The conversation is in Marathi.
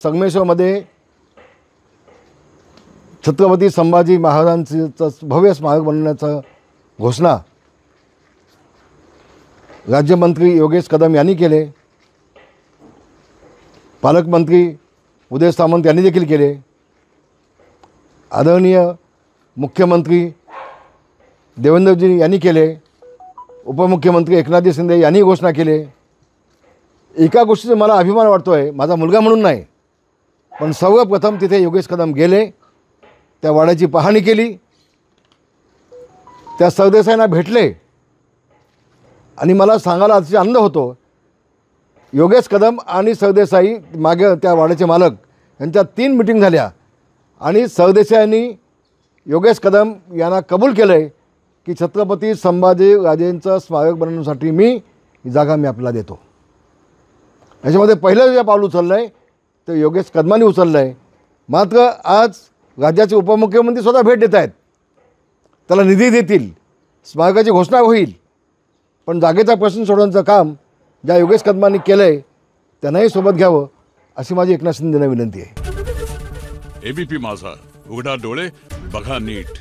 संगमेश्वरमध्ये छत्रपती संभाजी महाराजांचं भव्य स्मारक बनवण्याचं घोषणा राज्यमंत्री योगेश कदम यांनी केले, पालकमंत्री उदय सामंत यांनी देखील केले, आदरणीय मुख्यमंत्री देवेंद्रजी यांनी केले, उपमुख्यमंत्री एकनाथजी शिंदे यांनी घोषणा केली। एका गोष्टीचा मला अभिमान वाटतो आहे, माझा मुलगा म्हणून नाही, पण सर्वप्रथम तिथे योगेश कदम गेले, त्या वाड्याची पाहणी केली, त्या सरदेसाईंना भेटले आणि मला सांगायला अतिशय आनंद होतो, योगेश कदम आणि सरदेसाई मागे त्या वाड्याचे मालक यांच्या 3 मीटिंग झाल्या आणि सरदेसाईंनी योगेश कदम यांना कबूल केले की छत्रपती संभाजी राजेंचं स्मारक बनवण्यासाठी ही जागा मी आपल्याला देतो। याच्यामध्ये पहिलं जे पाऊल उचललं आहे ते योगेश कदमांनी उचललं आहे। मात्र आज राज्याचे उपमुख्यमंत्री स्वतः भेट देत आहेत, त्याला निधी देतील, स्मारकाची घोषणा होईल, पण जागेचा प्रश्न सोडवण्याचं काम ज्या योगेश कदमांनी केलं आहे त्यांनाही सोबत घ्यावं अशी माझी एकनाथ शिंदेंना विनंती आहे। एबीपी माझा, उघडा डोळे बघा नीट।